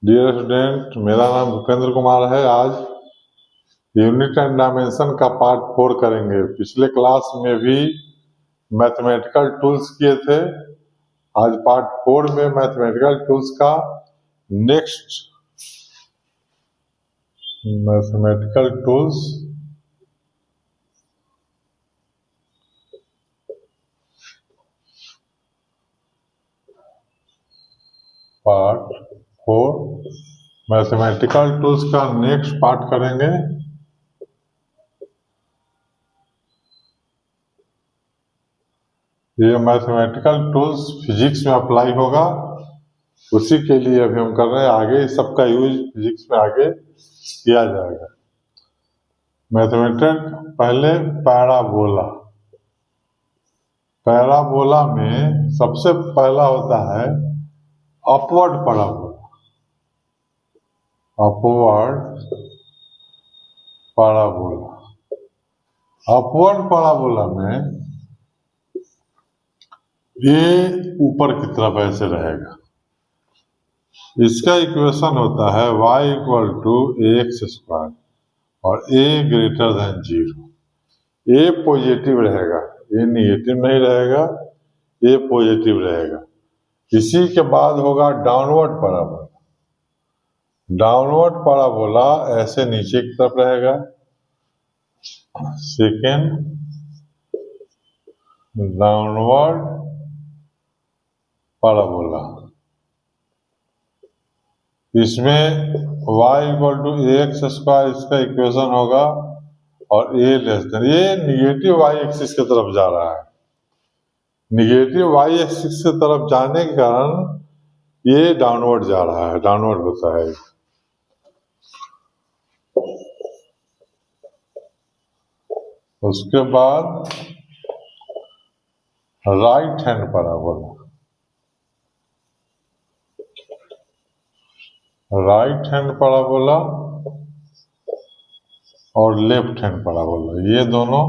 Dear student, मेरा नाम भूपेंद्र कुमार है। आज यूनिट एंड डायमेंशन का पार्ट 4 करेंगे। पिछले क्लास में भी मैथमेटिकल टूल्स किए थे। आज पार्ट 4 में मैथमेटिकल टूल्स का next mathematical tools part 4 mathematical tools का नेक्स्ट पार्ट करेंगे। ये मैथमेटिकल टूल्स फिजिक्स में अप्लाई होगा, उसी के लिए अभी हम कर रहे हैं। आगे सबका यूज फिजिक्स में आगे किया जाएगा। मैथमेटिक पहले पैराबोला। पैराबोला में सबसे पहला होता है upward parabola. Upward parabola. Upward parabola में ये ऊपर की तरफ ऐसे रहेगा। इसका इक्वेशन होता है y equal to x square और a greater than 0। a positive रहेगा, ये निगेटिव नहीं रहेगा, ये पॉजिटिव रहेगा। इसी के बाद होगा डाउनवर्ड पैराबोला। डाउनवर्ड पैराबोला ऐसे नीचे की तरफ रहेगा। सेकेंड डाउनवर्ड पैराबोला, इसमें y equal to x square इसका इक्वेशन होगा और a लेस देन, ये निगेटिव y एक्सिस की तरफ जा रहा है। निगेटिव y एक्सिस की तरफ जाने के कारण ये डाउनवर्ड जा रहा है, डाउनवर्ड होता है। उसके बाद right hand parabola. Right hand parabola और लेफ्ट हैंड पैराबोला, ये दोनों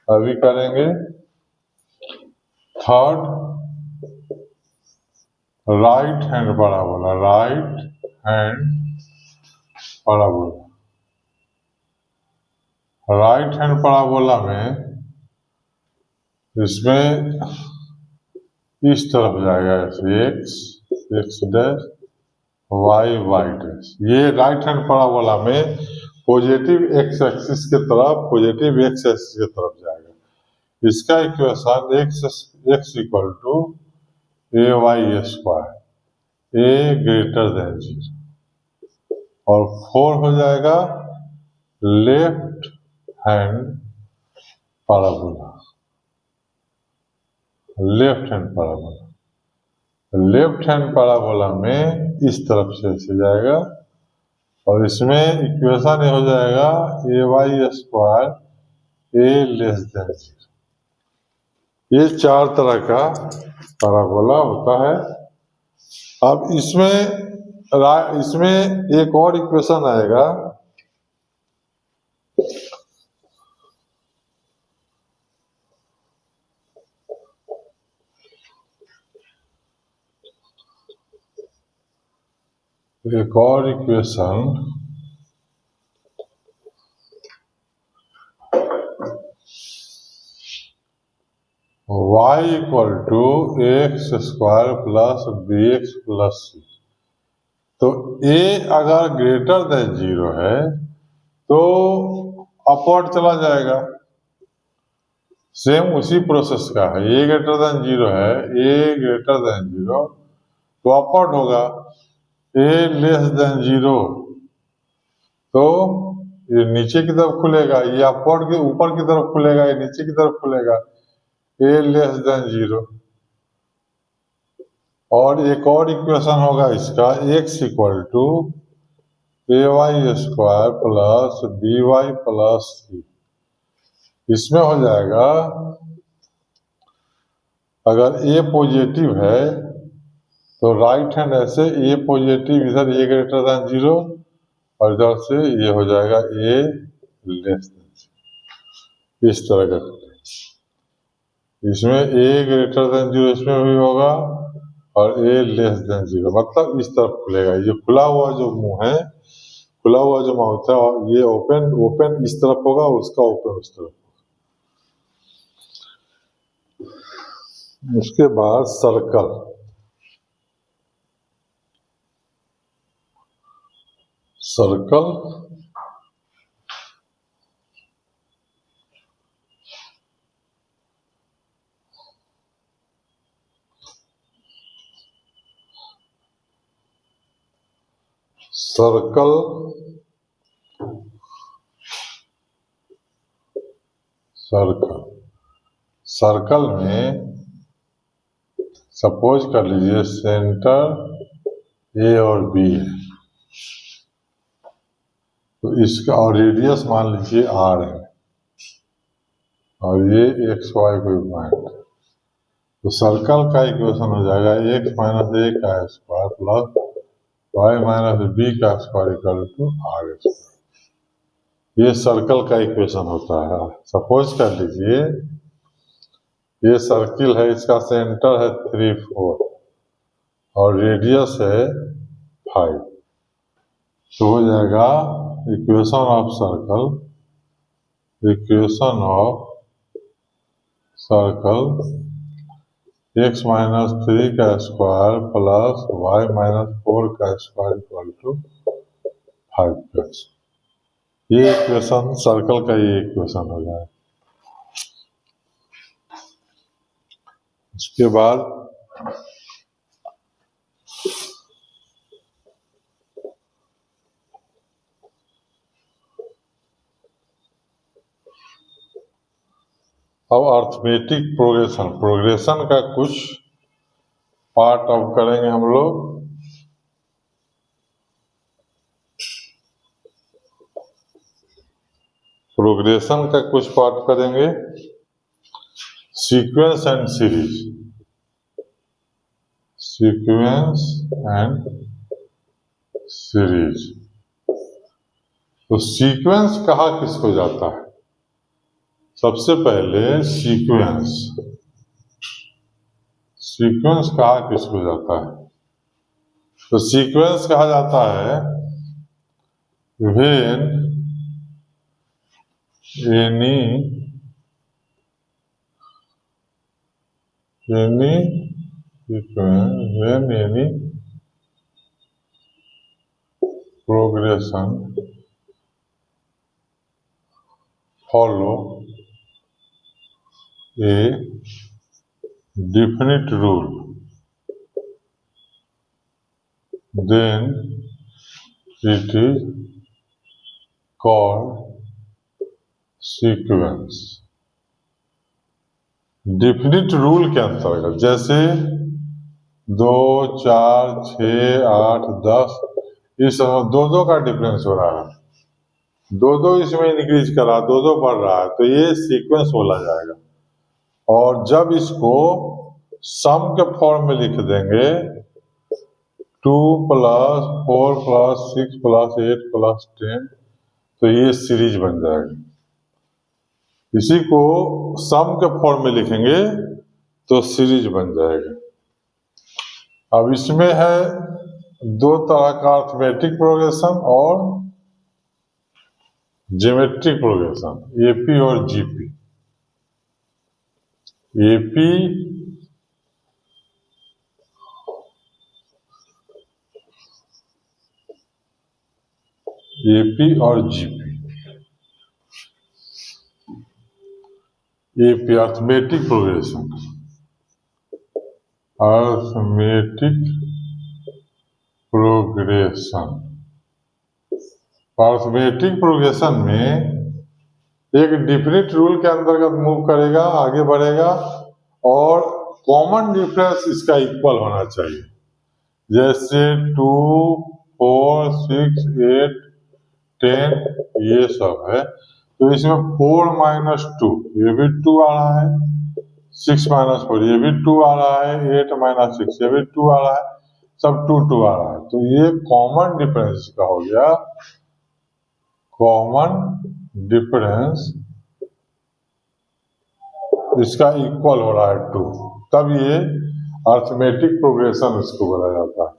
अभी करेंगे। Third right hand parabola. Right hand parabola. Right hand parabola में इसमें इस तरफ जाएगा x x dash y y dash. ये राइट हैंड पैराबोला में पॉजिटिव एक्स एक्सिस की तरफ, पॉजिटिव एक्स एक्सिस की तरफ जाएगा। इसका equation x equal to a y square, a greater than 0 और 4 हो जाएगा left hand parabola. Left hand parabola. Left hand parabola में इस तरफ से ऐसे जाएगा और इसमें इक्वेशन हो जाएगा ए वाई स्क्वायर ए लेस देन 0। ये 4 तरह का पैराबोला होता है। अब इसमें एक और इक्वेशन आएगा, एक और equation y equal to x square plus b x plus c. तो a अगर ग्रेटर देन 0 है तो अपवर्ड चला जाएगा। सेम उसी प्रोसेस का है। a ग्रेटर देन 0 है, a ग्रेटर देन 0 तो अपवर्ड होगा। a लेस देन 0 तो ये नीचे की तरफ खुलेगा, ये अपवर्ड के ऊपर की तरफ खुलेगा, ये नीचे की तरफ खुलेगा। a लेस देन 0 और एक और इक्वेशन होगा इसका x equal to a y square plus b y plus c. इसमें हो जाएगा अगर a पॉजिटिव है तो राइट हैंड ऐसे a पॉजिटिव, इधर a ग्रेटर देन 0 और इधर से ये हो जाएगा a लेस देन 0। इस तरह का इसमें a ग्रेटर देन 0 इसमें भी होगा और a लेस देन 0, मतलब इस तरफ खुलेगा। ये खुला हुआ जो मुंह है, खुला हुआ जो माउथ है, और ये ओपन इस तरफ होगा, उसका ओपन उस तरफ। उसके बाद circle, circle circle circle circle में सपोज कर लीजिए सेंटर ए और बी है, तो इसका और रेडियस मान लीजिए आर है, और ये एक्स वाई कोई पॉइंट, तो सर्कल का इक्वेशन हो जाएगा एक्स माइनस ए का square plus y minus b का square equal to R square. ये सर्कल का इक्वेशन होता है। सपोज कर लीजिए ये सर्किल है, इसका सेंटर है 3, 4 और रेडियस है 5, तो हो जाएगा equation of circle, equation of circle x minus 3 का स्क्वायर प्लस वाई माइनस 4 का स्क्वायर इक्वल टू 5। ये इक्वेशन सर्कल का ये इक्वेशन हो जाए। उसके बाद अब अर्थमेटिक प्रोग्रेशन, प्रोग्रेशन का कुछ पार्ट अब करेंगे हम लोग। प्रोग्रेशन का कुछ पार्ट करेंगे, sequence and series, sequence and series. तो सीक्वेंस कहा किसको जाता है? सबसे पहले सीक्वेंस, सीक्वेंस कहा किसको जाता है? तो सीक्वेंस कहा जाता है when any sequence, when any progression follow a definite rule, then it is called sequence। Definite rule के अंतर्गत, जैसे 2, 4, 6, 8, 10, इस 2 का डिफरेंस हो रहा है, 2 इसमें इंक्रीज कर रहा है, 2 बढ़ रहा है, तो ये सीक्वेंस बोला जाएगा। और जब इसको सम के फॉर्म में लिख देंगे 2 + 4 + 6 + 8 + 10, तो ये सीरीज बन जाएगी। इसी को सम के फॉर्म में लिखेंगे तो सीरीज बन जाएगा। अब इसमें है 2 तरह का अर्थमेटिक प्रोग्रेशन और ज्योमेट्रिक प्रोग्रेशन, एपी और जीपी। एपी और GP. AP arithmetic progression, arithmetic progression. Arithmetic progression में एक डिफिनिट रूल के अंतर्गत मूव करेगा, आगे बढ़ेगा, और कॉमन डिफरेंस इसका इक्वल होना चाहिए। जैसे 2, 4, 6, 8, 10 ये सब है, तो इसमें 4 - 2 ये भी 2 आ रहा है, 6 - 4 ये भी 2 आ रहा है, 8 - 6 ये भी 2 आ रहा है, सब 2 2 आ रहा है, तो ये कॉमन डिफरेंस का हो गया। कॉमन डिफरेंस इसका इक्वल हो रहा है 2, तब ये अर्थमेटिक प्रोग्रेशन इसको बोला जाता है।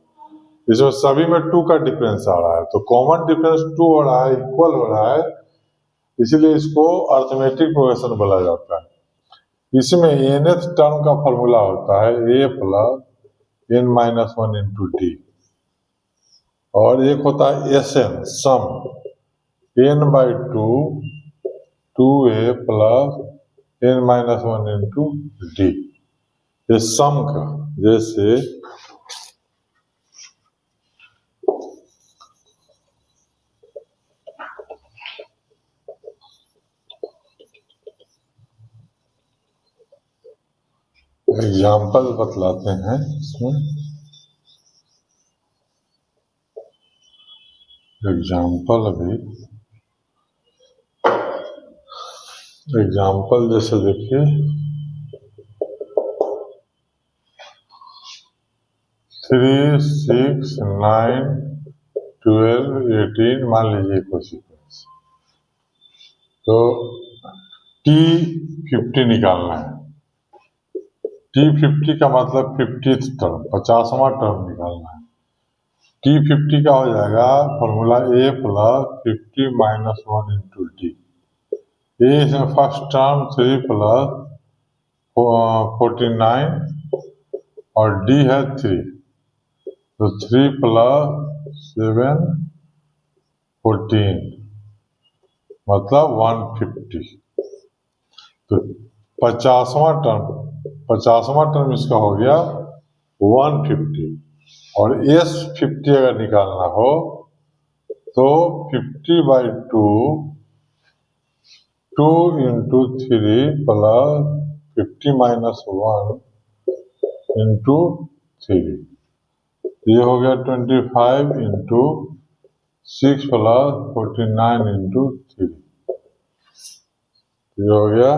इसमें सभी में 2 का डिफरेंस आ रहा है, तो कॉमन डिफरेंस 2 हो रहा है, इक्वल हो रहा है, इसीलिए इसको अर्थमेटिक प्रोग्रेशन बोला जाता है। इसमें nth टर्म का फॉर्मूला होता है a plus n minus 1 into d, और एक होता है Sn sum n by 2 2a plus n minus 1 into d, ये सम का। जैसे एग्जाम्पल बतलाते हैं इसमें, एग्जाम्पल अभी एग्जाम्पल जैसे देखिए 3, 6, 9, 12, 18 मान लीजिए कोई सीक्वेंस, तो T50 निकालना है। T50 का मतलब 50th टर्म, 50वां टर्म निकालना है। T50 का हो जाएगा formula a plus 50 minus 1 into D. A है फर्स्ट टर्म 3 प्लस 49 और डी है 3, तो 3 प्लस 7 14 मतलब 150। तो 50वां टर्म इसका हो गया 150, और S50 अगर निकालना हो तो 50/2 2 इंटू 3 प्लस 50 माइनस 1 इंटू 3, ये हो गया 25 इंटू 6 प्लस 49 इंटू 3, ये हो गया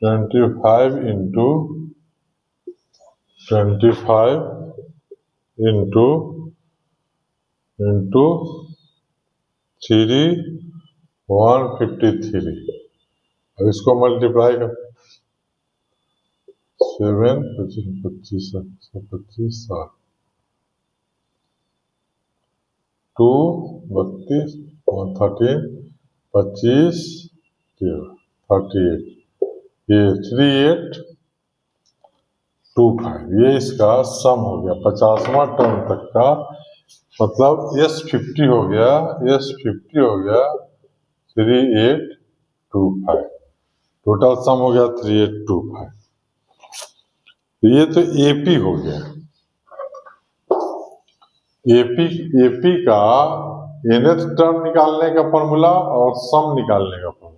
25 इंटू 3 153। अब इसको मल्टीप्लाई कर 7 25 25 7 2 32 13 25 38, ये 3825, ये इसका सम हो गया 50वां टर्म तक का, मतलब S50 हो गया 3825, टोटल सम हो गया 3825। ये तो एपी हो गया। एपी का nth टर्म निकालने का फॉर्मूला और सम निकालने का फॉर्मूला।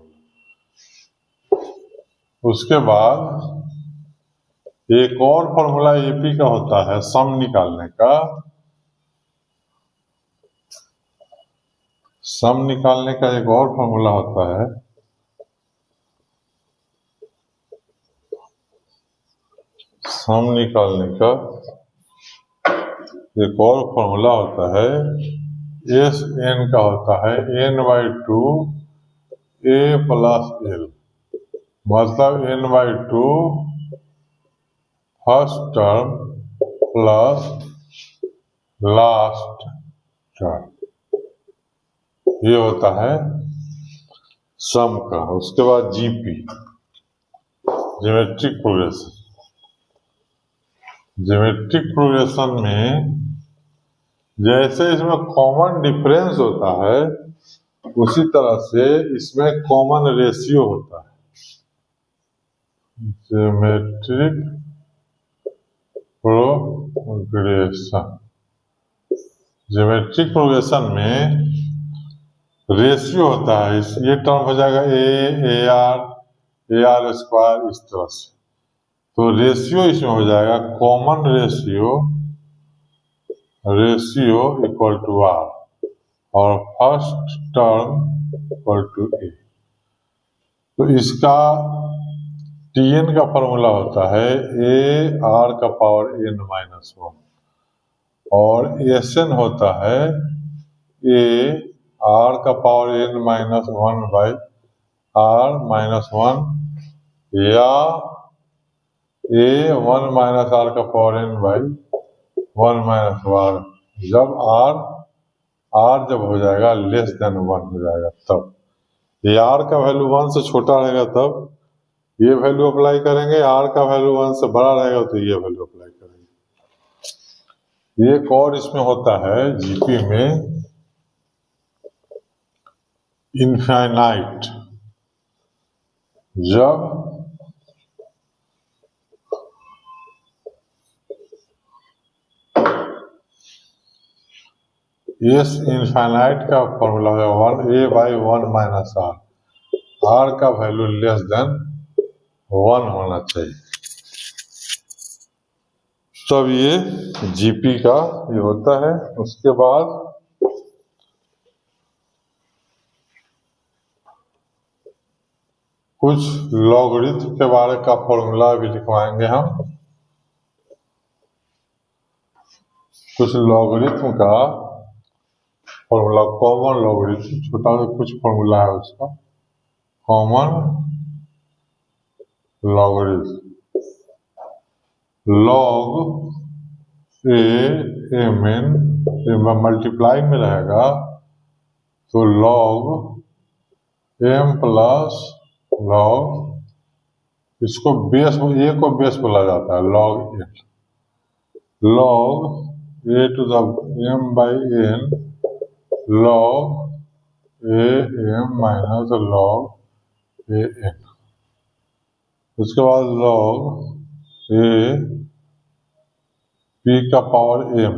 उसके बाद एक और फॉर्मूला एपी का होता है सम निकालने का। सम निकालने का एक और फॉर्मूला होता है, सम निकालने का एक और फॉर्मूला होता है Sn का होता है n/2 a प्लस l, मतलब n/2 first term plus last term, ये होता है सम का। उसके बाद GP geometric progression. Geometric progression में जैसे इसमें कॉमन डिफरेंस होता है, उसी तरह से इसमें कॉमन रेशियो होता है। ज्योमेट्रिक प्रोग्रेशन, ज्योमेट्रिक प्रोग्रेशन में रेशियो होता है। ये टर्म हो जाएगा ए आर स्क्वायर, इस तरह से। तो रेशियो इसमें हो जाएगा common ratio equal to r, और first term equal to a. तो इसका Tn का फॉर्मूला होता है ए आर का पावर n-1, और Sn होता है ए आर का पावर n-1 बाई r-1, या ए 1 माइनस आर का power n by 1 minus r, जब आर जब हो जाएगा लेस देन 1 हो जाएगा तब, ये आर का वैल्यू 1 से छोटा रहेगा तब ये वैल्यू अप्लाई करेंगे, आर का वैल्यू 1 से बड़ा रहेगा तो ये वैल्यू अप्लाई करेंगे। एक और इसमें होता है जीपी में इनफाइनाइट, जब एस इनफाइनाइट का फॉर्मूला है 1 ए बाई 1 माइनस आर, आर का वैल्यू लेस देन 1 होना चाहिए, तब ये जीपी का ये होता है। उसके बाद कुछ लॉगरिथम के बारे का फॉर्मूला भी लिखवाएंगे हम, कुछ लॉगरिथम का फॉर्मूला, कॉमन लॉगरिथम, छोटा सा कुछ फॉर्मूला है उसका, common logarithm, log a m n multiply में रहेगा तो लॉग एम प्लस लॉग, इसको बेस, ए को बेस बोला जाता है log n, log a to the m by n log a m minus log a n, उसके बाद लॉग ए पी का पावर एम,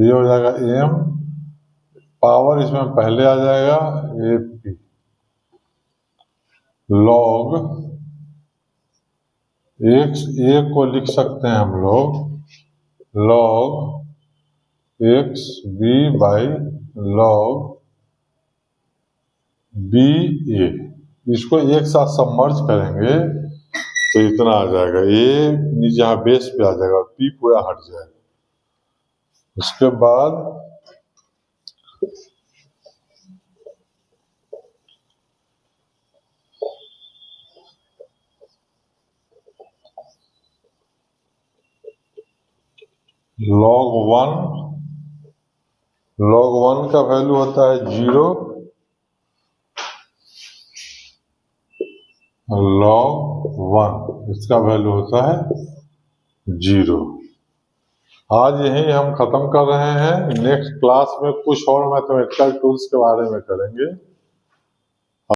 ये हो जाएगा एम, पावर इसमें पहले आ जाएगा a p, log x a को लिख सकते हैं हम लोग log x b by log b a, इसको एक साथ सबमर्ज करेंगे तो इतना आ जाएगा, ए नीचे यहाँ बेस पे आ जाएगा, पी पूरा हट जाएगा। उसके बाद log 1 का वैल्यू होता है 0, log 1 इसका वैल्यू होता है 0। आज यही हम खत्म कर रहे हैं, नेक्स्ट क्लास में कुछ और मैथमेटिकल टूल्स के बारे में करेंगे।